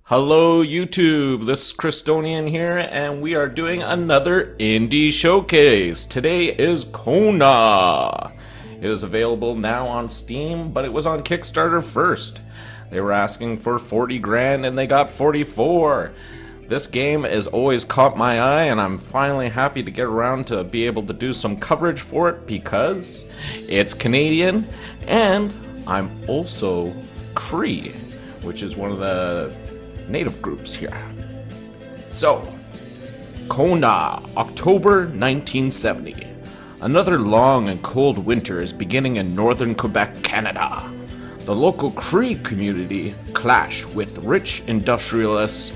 Hello YouTube, this is Christonian here, and we are doing another indie showcase. Today is Kona. It is available now on Steam, but it was on Kickstarter first. They were asking for 40 grand and they got 44. This game has always caught my eye, and I'm finally happy to get around to be able to do some coverage for it because it's Canadian, and I'm also Cree, which is one of the native groups here. So, Kona, October 1970. Another long and cold winter is beginning in northern Quebec, Canada. The local Cree community clash with rich industrialist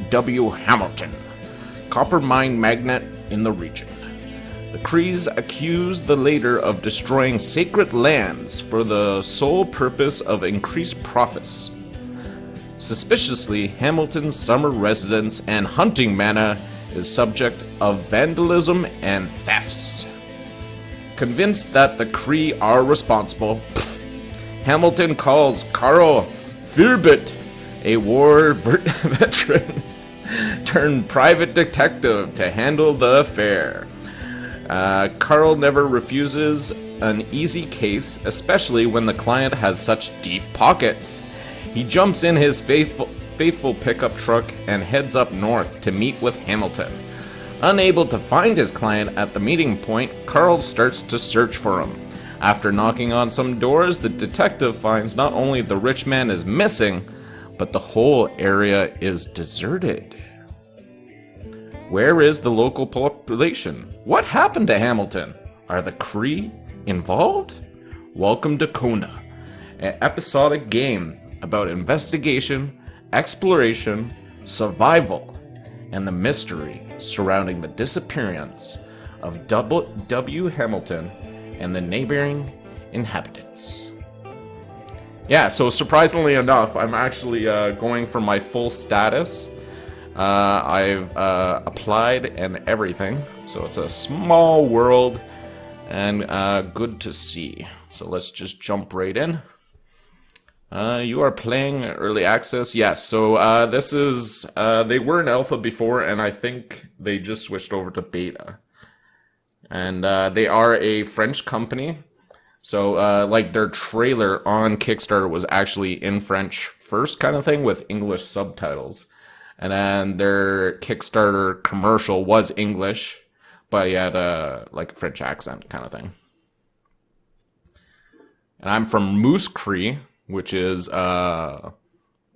W. Hamilton, copper mine magnate in the region. The Crees accuse the latter of destroying sacred lands for the sole purpose of increased profits. Suspiciously, Hamilton's summer residence and hunting manor is subject of vandalism and thefts. Convinced that the Cree are responsible, Hamilton calls Carl Firbit, a war veteran turned private detective, to handle the affair. Carl never refuses an easy case, especially when the client has such deep pockets. He jumps in his faithful pickup truck and heads up north to meet with Hamilton. Unable to find his client at the meeting point, Carl starts to search for him. After knocking on some doors, the detective finds not only the rich man is missing, but the whole area is deserted. Where is the local population? What happened to Hamilton? Are the Cree involved? Welcome to Kona, an episodic game about investigation, exploration, survival, and the mystery surrounding the disappearance of W. Hamilton and the neighboring inhabitants. Yeah, so surprisingly enough, I'm actually going for my full status. I've applied and everything, so it's a small world and good to see. So let's just jump right in. You are playing early access. Yes, so this is, they were in alpha before, and I think they just switched over to beta. And they are a French company. So, like, their trailer on Kickstarter was actually in French first kind of thing with English subtitles. And then their Kickstarter commercial was English, but he had a, like, a French accent kind of thing. And I'm from Moose Cree, which is in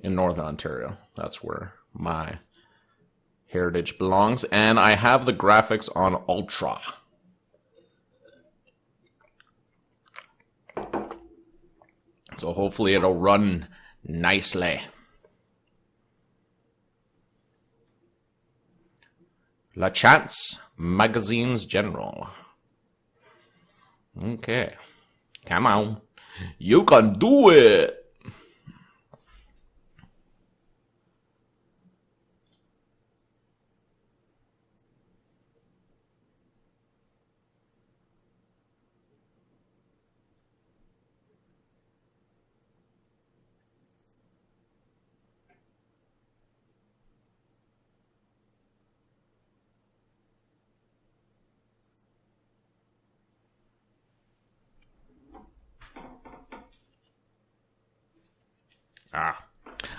Northern Ontario. That's where my heritage belongs. And I have the graphics on Ultra. So hopefully it'll run nicely. La Chance Magazines General. Okay. Come on. You can do it!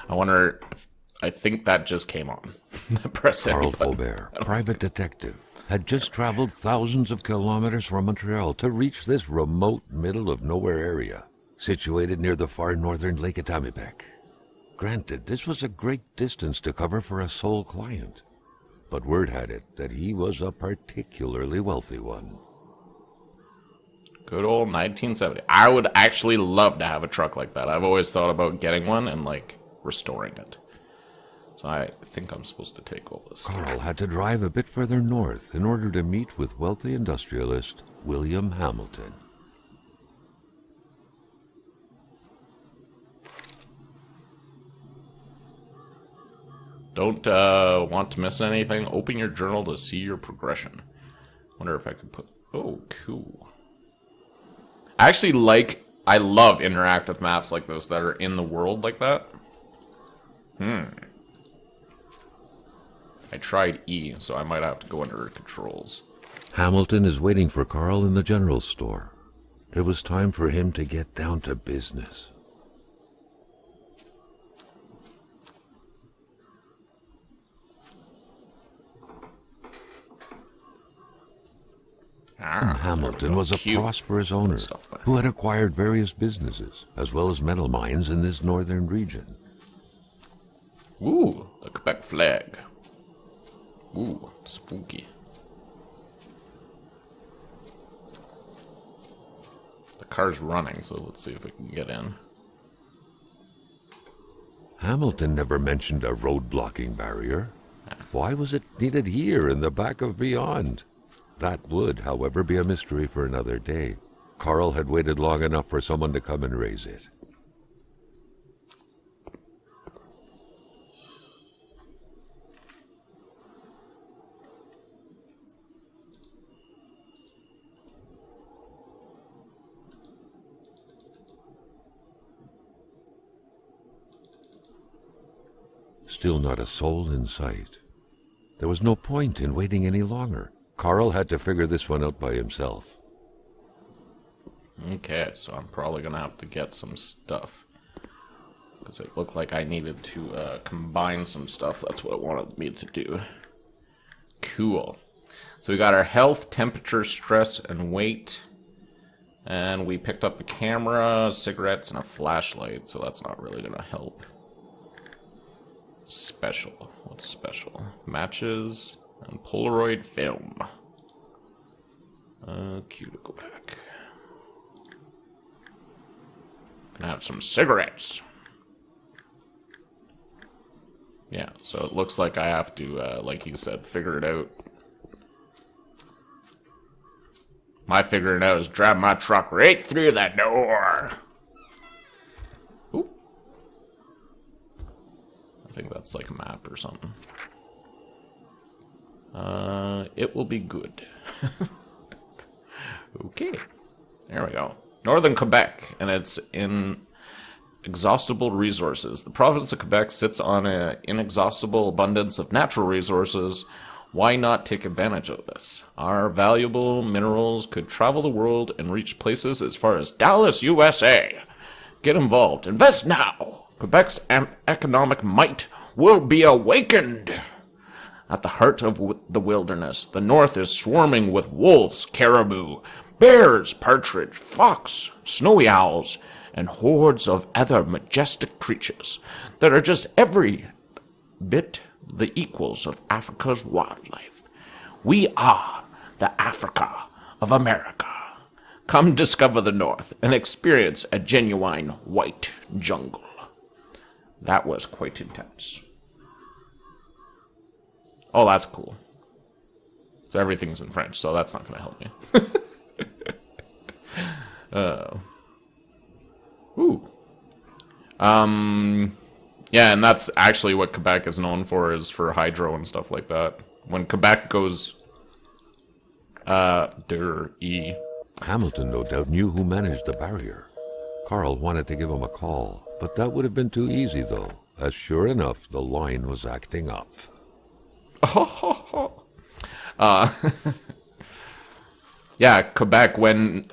I wonder if, I think that just came on. Press Carl Faubert, private detective, had just traveled thousands of kilometers from Montreal to reach this remote middle-of-nowhere area, situated near the far northern Lake Atamipek. Granted, this was a great distance to cover for a sole client, but word had it that he was a particularly wealthy one. Good old 1970. I would actually love to have a truck like that. I've always thought about getting one and, like, restoring it. So I think I'm supposed to take all this. Carl had to drive a bit further north in order to meet with wealthy industrialist William Hamilton. Don't want to miss anything? Open your journal to see your progression. Wonder if I could put... Oh, cool. I actually I love interactive maps like those that are in the world like that. I tried E, so I might have to go under controls. Hamilton is waiting for Carl in the general store. It was time for him to get down to business. Hamilton was a prosperous owner who had acquired various businesses, as well as metal mines in this northern region. Ooh, the Quebec flag. Ooh, spooky. The car's running, so let's see if we can get in. Hamilton never mentioned a road-blocking barrier. Why was it needed here in the back of Beyond? That would, however, be a mystery for another day. Carl had waited long enough for someone to come and raise it. Still not a soul in sight. There was no point in waiting any longer. Carl had to figure this one out by himself. Okay, so I'm probably going to have to get some stuff. Because it looked like I needed to combine some stuff. That's what it wanted me to do. Cool. So we got our health, temperature, stress, and weight. And we picked up a camera, cigarettes, and a flashlight. So that's not really going to help. Special. What's special? Matches and Polaroid film. Cue to go back. Gonna have some cigarettes. Yeah, so it looks like I have to, like he said, figure it out. My figuring it out is drive my truck right through that door. Ooh. I think that's like a map or something. It will be good. Okay. There we go. Northern Quebec, and it's in inexhaustible resources. The province of Quebec sits on an inexhaustible abundance of natural resources. Why not take advantage of this? Our valuable minerals could travel the world and reach places as far as Dallas, USA. Get involved. Invest now. Quebec's economic might will be awakened. At the heart of the wilderness, the north is swarming with wolves, caribou, bears, partridge, fox, snowy owls, and hordes of other majestic creatures that are just every bit the equals of Africa's wildlife. We are the Africa of America. Come discover the North and experience a genuine white jungle. That was quite intense. Oh, that's cool. So everything's in French, so that's not going to help me. Ooh. Yeah, and that's actually what Quebec is known for, is for hydro and stuff like that. When Quebec goes, E. Hamilton no doubt knew who managed the barrier. Carl wanted to give him a call, but that would have been too easy, though, as sure enough, the line was acting up. Yeah, Quebec, when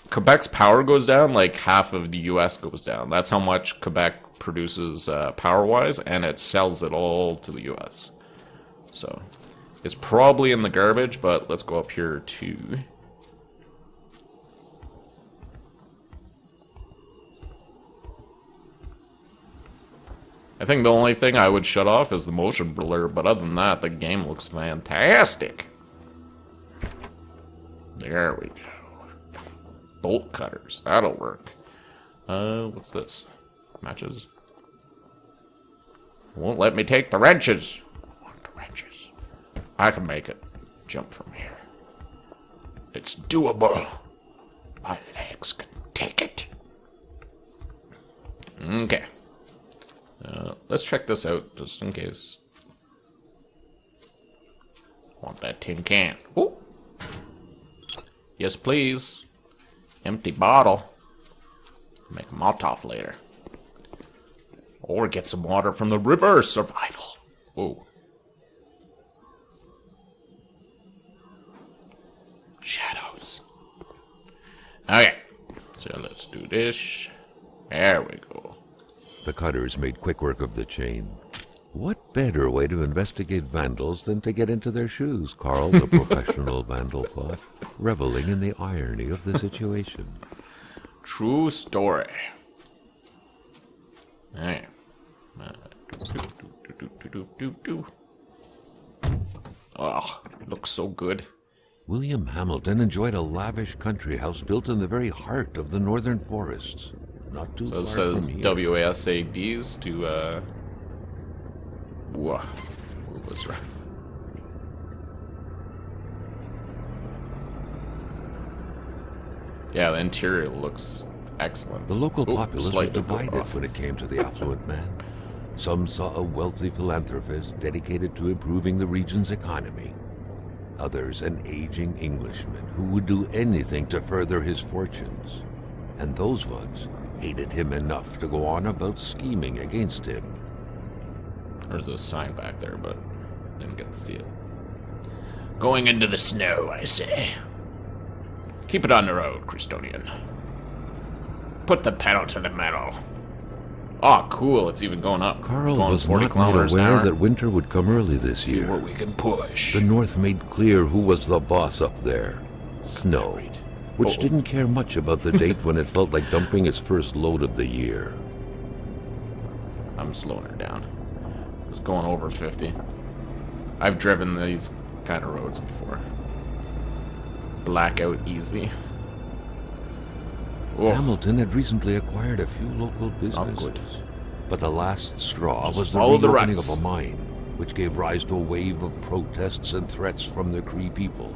Quebec's power goes down, like half of the US goes down. That's how much Quebec produces power-wise, and it sells it all to the US. So, it's probably in the garbage, but let's go up here too. I think the only thing I would shut off is the motion blur, but other than that, the game looks fantastic. There we go. Bolt cutters, that'll work. What's this? Matches? Won't let me take the wrenches. I want the wrenches. I can make it. Jump from here. It's doable. My legs can take it. Okay. Let's check this out, just in case. Want that tin can. Ooh. Yes, please. Empty bottle. Make a Molotov later. Or get some water from the river. Survival. Whoa. Okay, so let's do this. There we go. The cutters made quick work of the chain. What better way to investigate vandals than to get into their shoes, Carl, the professional vandal thought, reveling in the irony of the situation. True story. Alright. Oh, looks so good. William Hamilton enjoyed a lavish country house built in the very heart of the northern forests. Not too far So it says from here. WASADs to, whoa. What was right? Yeah, the interior looks excellent. The local populace was slightly divided off. when it came to the affluent man. Some saw a wealthy philanthropist dedicated to improving the region's economy. Others, an aging Englishman who would do anything to further his fortunes. And those ones hated him enough to go on about scheming against him. There's a sign back there, but didn't get to see it. Going into the snow, I say. Keep it on the road, Christonian. Put the pedal to the metal. Oh, cool, it's even going up. Carl going was 40 not made kilometers an aware hour. that winter would come early this See year. what we can push. The North made clear who was the boss up there. Snow, which Uh-oh. didn't care much about the date when it felt like dumping its first load of the year. I'm slowing her down. It's going over 50. I've driven these kind of roads before. Blackout easy. Whoa. Hamilton had recently acquired a few local Not businesses. good. But the last straw Just was the follow the reopening ruts. of a mine, which gave rise to a wave of protests and threats from the Cree people.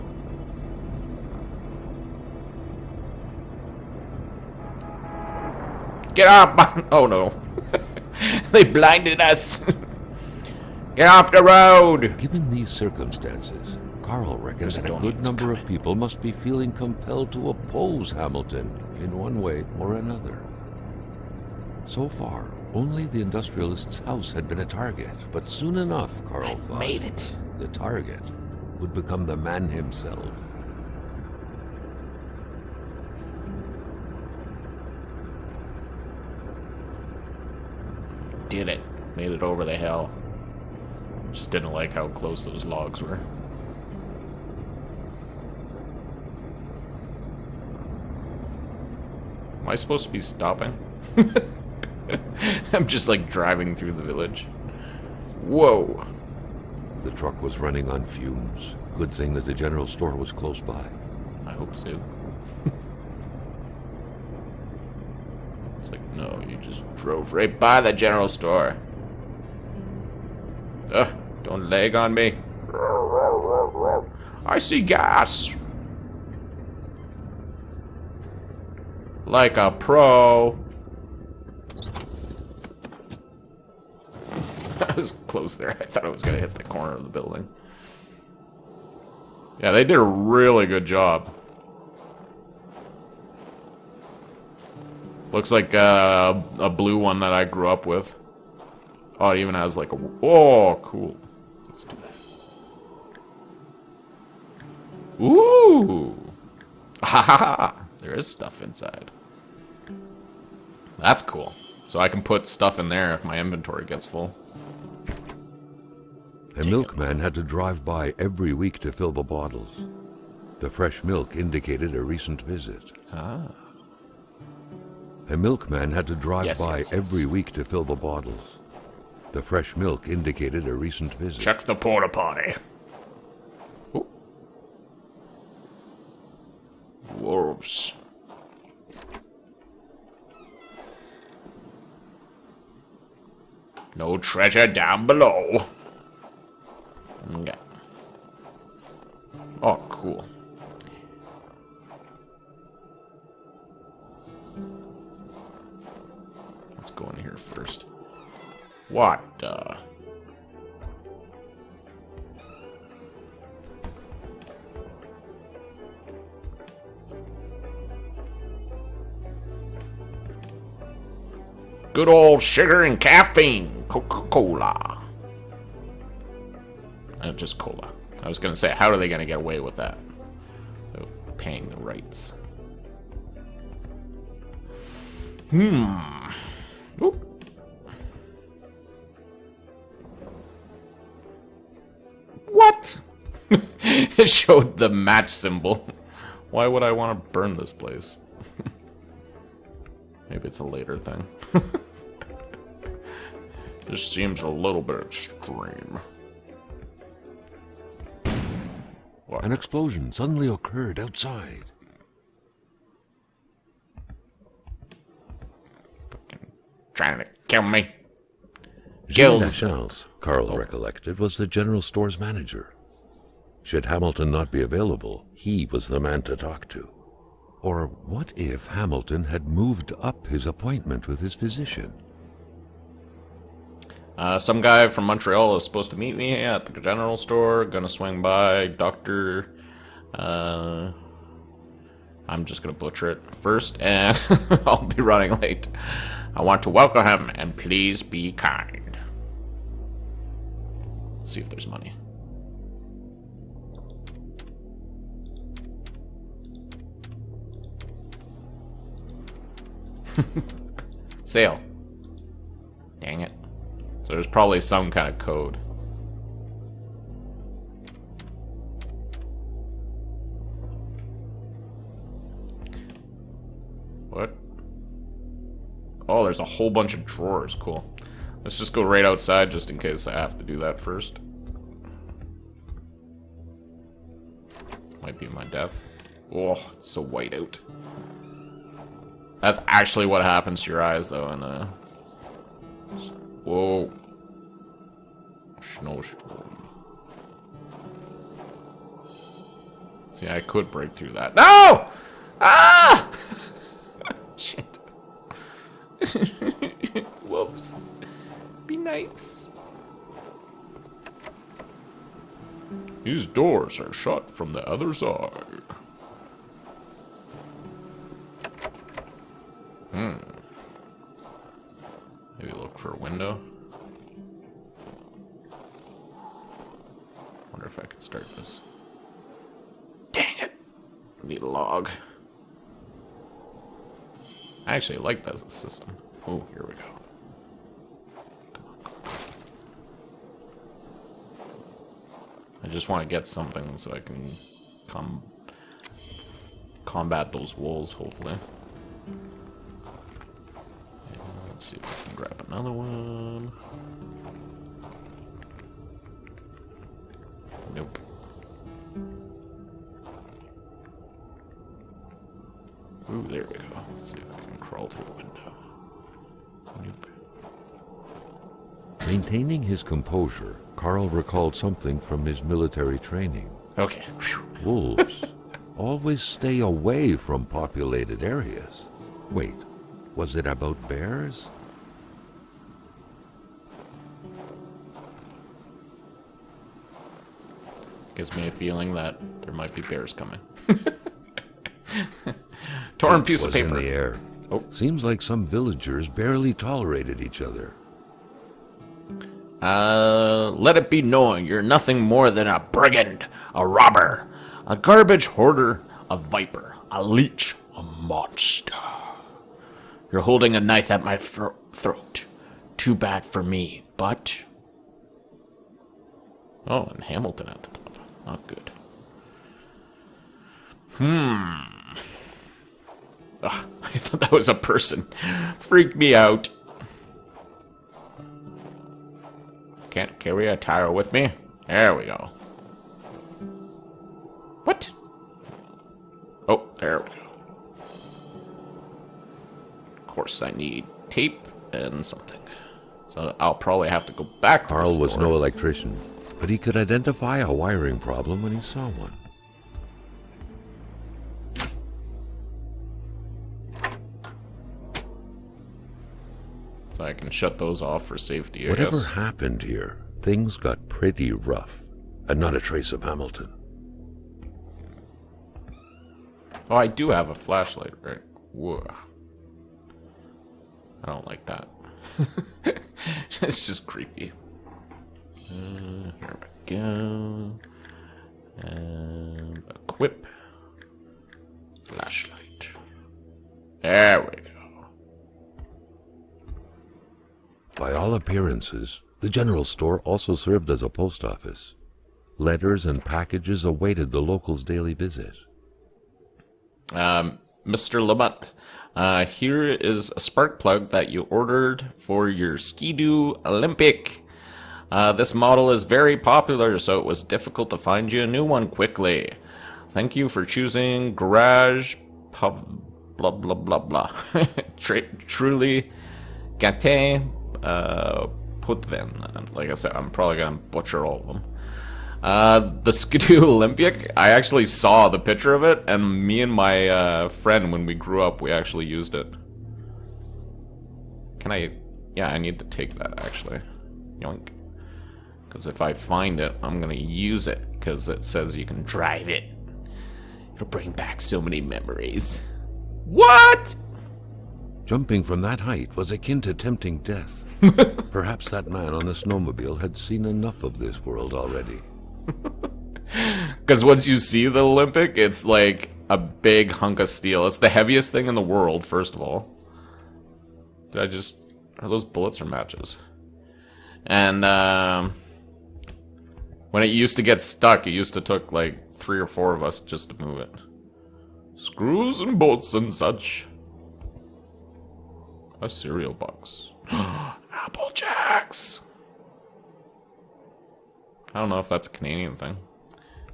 Get up! Oh no. They blinded us. Get off the road! Given these circumstances, Carl reckoned that a Christonian's good number of coming. people must be feeling compelled to oppose Hamilton in one way or another. So far, only the industrialist's house had been a target, but soon enough, Carl thought, Made it. the target would become the man himself. Did it. Made it over the hill. Just didn't like how close those logs were. Am I supposed to be stopping? I'm just like driving through the village. Whoa. The truck was running on fumes. Good thing that the general store was close by. I hope so. It's like, no, you just drove right by the general store. Ugh, don't lag on me. I see gas. Like a pro. I was close there. I thought I was going to hit the corner of the building. Yeah, they did a really good job. Looks like a blue one that I grew up with. Oh, it even has like a... Oh, cool. Let's do that. Ooh! Ha ha ha! There is stuff inside. That's cool. So I can put stuff in there if my inventory gets full. A milkman had to drive by every week to fill the bottles. The fresh milk indicated a recent visit. Ah. A milkman had to drive Yes, by yes, yes. every week to fill the bottles. The fresh milk indicated a recent visit. Check the porta potty. Ooh. Wolves. No treasure down below. Okay. Oh, cool. Let's go in here first. What the? Good old sugar and caffeine. Coca-Cola. Just cola. I was going to say, how are they going to get away with that? Without paying the rights. Oop. What? It showed the match symbol. Why would I want to burn this place? Maybe it's a later thing. This seems a little bit extreme. What? An explosion suddenly occurred outside. Fucking trying to kill me. Gilles Lachance, Carl recollected, was the general store's manager. Should Hamilton not be available, he was the man to talk to. Or what if Hamilton had moved up his appointment with his physician? Some guy from Montreal is supposed to meet me at the general store. Gonna swing by. Doctor... I'm just gonna butcher it first, and I'll be running late. I want to welcome him, and please be kind. Let's see if there's money. Sale. Dang it. So there's probably some kind of code. What? Oh, there's a whole bunch of drawers. Cool. Let's just go right outside just in case I have to do that first. Might be my death. Oh, it's so white out. That's actually what happens to your eyes, though, in a... Whoa. Snowstorm. See, I could break through that. No! Ah! Shit. Whoops. Be nice. These doors are shut from the other side. Maybe look for a window. Wonder if I could start this. Dang it! Need a log. I actually like that as a system. Oh, here we go. Come on, come on. I just want to get something so I can combat those wolves, hopefully. Let's see if I can grab another one. Nope. Ooh, there we go. Let's see if I can crawl through the window. Nope. Maintaining his composure, Carl recalled something from his military training. Okay. Wolves always stay away from populated areas. Wait, was it about bears? Gives me a feeling that there might be bears coming. Torn piece of paper. In the air. Oh. Seems like some villagers barely tolerated each other. Let it be known you're nothing more than a brigand, a robber, a garbage hoarder, a viper, a leech, a monster. You're holding a knife at my throat. Too bad for me, but... Oh, and Hamilton at the top. Not good. Ugh, I thought that was a person. Freaked me out. Can't carry a tire with me? There we go. What? Oh, there we go. Of course, I need tape and something. So I'll probably have to go back to the Carl was store. no electrician, but he could identify a wiring problem when he saw one. So I can shut those off for safety, I Whatever guess. happened here, things got pretty rough, and not a trace of Hamilton. Oh, I do have a flashlight, right? Whoa. I don't like that. It's just creepy. Here we go. And equip. Flashlight. There we go. By all appearances, the general store also served as a post office. Letters and packages awaited the locals' daily visit. Mr. Lamont, here is a spark plug that you ordered for your Ski-Doo Olympic. This model is very popular, so it was difficult to find you a new one quickly. Thank you for choosing Garage blah blah blah blah. Truly Gate Putvin. Like I said, I'm probably gonna butcher all of them. The Ski-Doo Olympic, I actually saw the picture of it, and me and my friend, when we grew up, we actually used it. Can I... Yeah, I need to take that, actually. Yoink. Because if I find it, I'm gonna use it, because it says you can drive it. It'll bring back so many memories. What?! Jumping from that height was akin to tempting death. Perhaps that man on the snowmobile had seen enough of this world already. Because once you see the Olympic, it's like a big hunk of steel. It's the heaviest thing in the world, first of all. Did I just... Are those bullets or matches? And when it used to get stuck, it used to take like 3 or 4 of us just to move it. Screws and bolts and such. A cereal box. Apple Jacks! I don't know if that's a Canadian thing.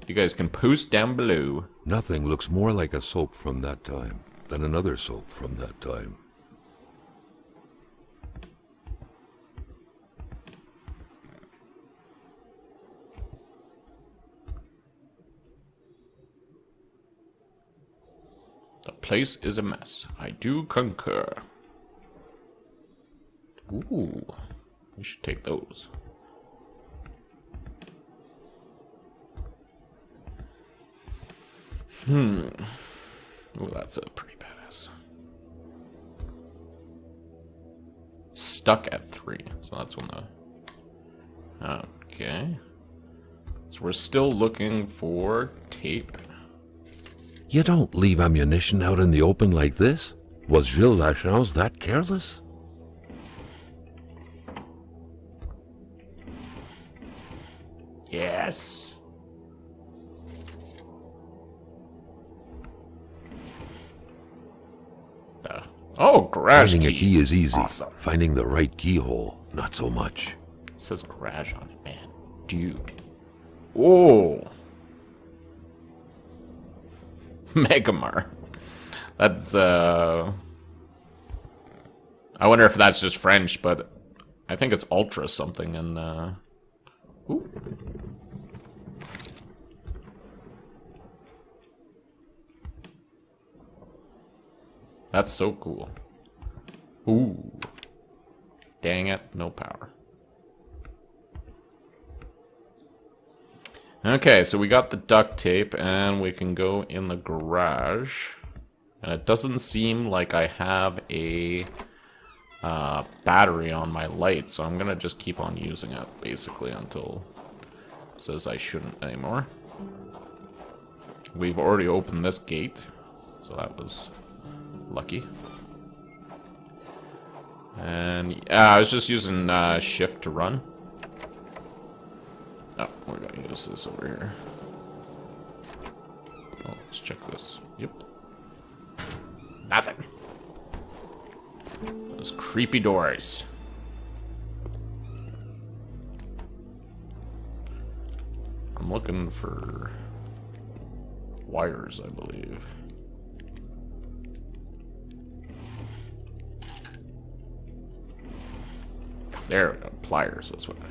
You guys can post down below. Nothing looks more like a soap from that time than another soap from that time. The place is a mess. I do concur. Ooh, we should take those. Ooh, that's a pretty badass. Stuck at 3, so that's when the... Okay. So we're still looking for tape. You don't leave ammunition out in the open like this. Was Gilles Lachance that careless? Yes. Oh, garage Finding key. a key is easy. Awesome. Finding the right keyhole, not so much. It says garage on it, man. Dude. Oh. Megamar. That's, I wonder if that's just French, but I think it's ultra something, and, ooh. That's so cool. Ooh. Dang it, no power. Okay, so we got the duct tape, and we can go in the garage. And it doesn't seem like I have a battery on my light, so I'm gonna just keep on using it, basically, until it says I shouldn't anymore. We've already opened this gate, so that was lucky. And I was just using shift to run. Oh, we're gonna use this over here. Oh, let's check this. Yep. Nothing. Those creepy doors. I'm looking for wires, I believe. There we go. Pliers, that's what I need.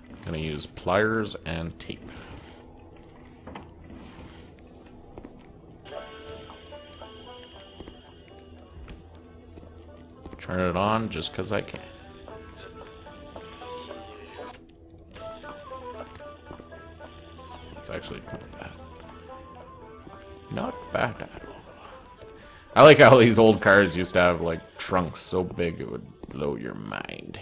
I'm gonna use pliers and tape. Turn it on just because I can. It's actually not bad. Not bad at all. I like how these old cars used to have like trunks so big it would blow your mind.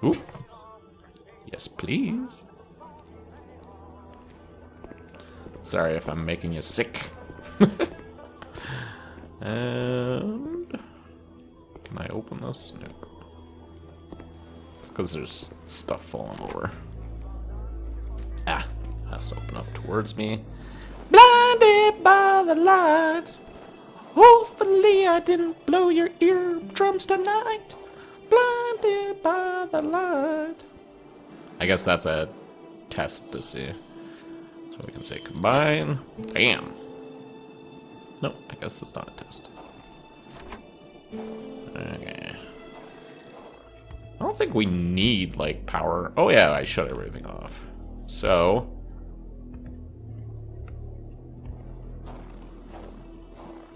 Ooh. Yes, please. Sorry if I'm making you sick. And can I open this? No. It's because there's stuff falling over. Ah, it has to open up towards me. Blinded by the light. Hopefully I didn't blow your eardrums tonight. Blinded by the light. I guess that's a test to see. So we can say combine. Bam. No, I guess it's not a test. Okay. I don't think we need, like, power. Oh, yeah, I shut everything off. So.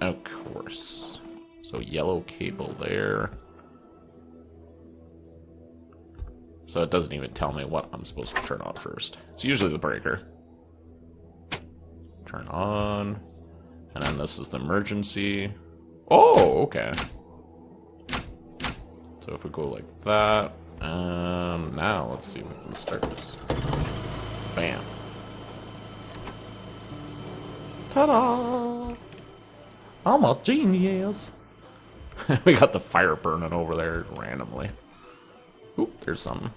Of course. So, yellow cable there. So, it doesn't even tell me what I'm supposed to turn off first. It's usually the breaker. Turn on. And then this is the emergency. Oh, okay. So if we go like that, now let's see if we can start this. Bam. Ta-da! I'm a genius. We got the fire burning over there randomly. Oop, there's something.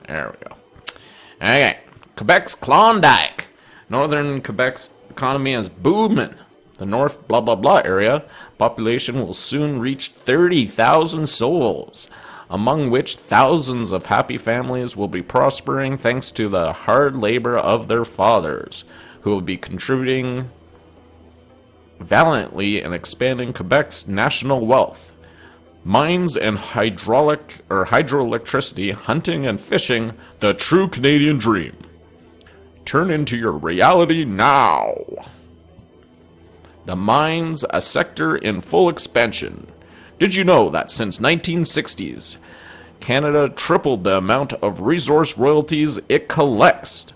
There we go. Okay. Quebec's Klondike. Northern Quebec's economy is booming. The North blah blah blah area population will soon reach 30,000 souls, among which thousands of happy families will be prospering thanks to the hard labor of their fathers, who will be contributing valiantly in expanding Quebec's national wealth. Mines and hydroelectricity, hunting and fishing, the true Canadian dream. Turn into your reality now. The mines, a sector in full expansion. Did you know that since 1960s, Canada tripled the amount of resource royalties it collects?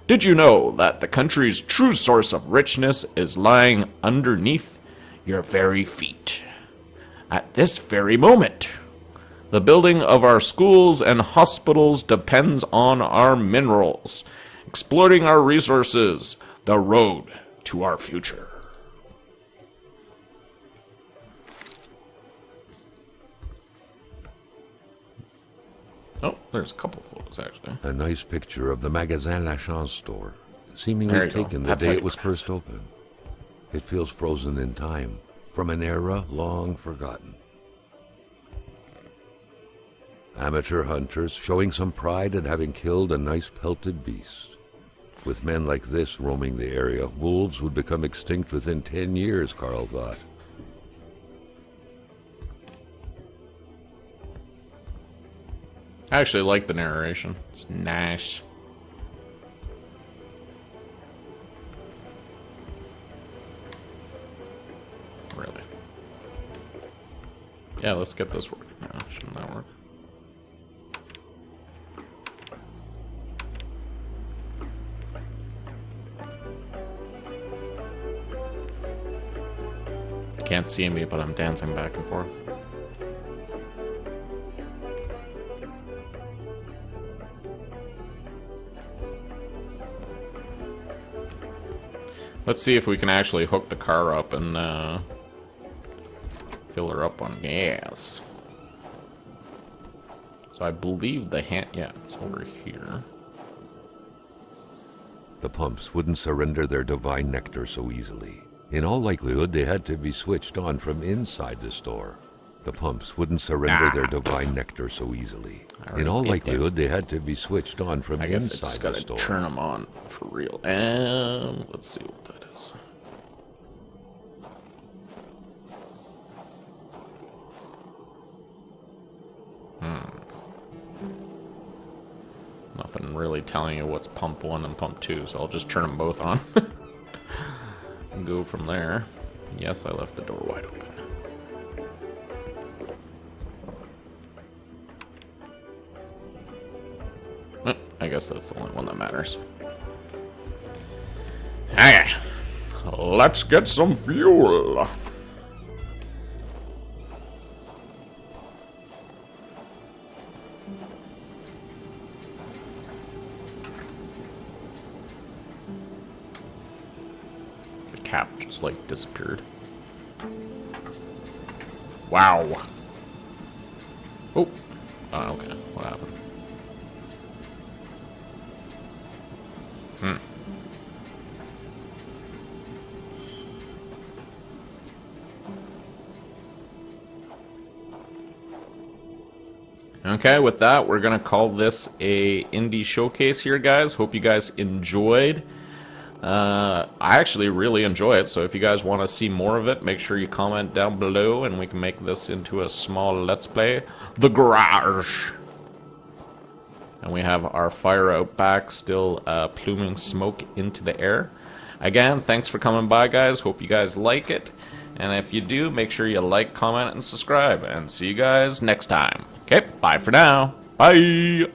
Did you know that the country's true source of richness is lying underneath your very feet? At this very moment, the building of our schools and hospitals depends on our minerals. Exploiting our resources, the road to our future. Oh, there's a couple photos, actually. A nice picture of the Magasin La Chance store, seemingly taken the day it was first opened. It feels frozen in time, from an era long forgotten. Amateur hunters showing some pride at having killed a nice pelted beast. With men like this roaming the area, wolves would become extinct within 10 years, Carl thought. I actually like the narration. It's nice. Really. Yeah, let's get this working now. Shouldn't that work? Can't see me, but I'm dancing back and forth. Let's see if we can actually hook the car up and fill her up on gas. So I believe the yeah, it's over here. The pumps wouldn't surrender their divine nectar so easily. In all likelihood, they had to be switched on from inside the store. The pumps wouldn't surrender their divine nectar so easily. In all likelihood, they had to be switched on from inside the store. I guess I just gotta turn them on for real. And let's see what that is. Nothing really telling you what's pump 1 and pump 2, so I'll just turn them both on. And go from there. Yes, I left the door wide open. I guess that's the only one that matters. Okay, let's get some fuel. just like disappeared. Wow. Oh. Oh, okay. What happened? Okay, with that, we're gonna call this a indie showcase here, guys. Hope you guys enjoyed. I actually really enjoy it, so if you guys want to see more of it, make sure you comment down below, and we can make this into a small Let's Play. The Garage! And we have our fire out back, still pluming smoke into the air. Again, thanks for coming by, guys. Hope you guys like it. And if you do, make sure you like, comment, and subscribe. And see you guys next time. Okay, bye for now. Bye!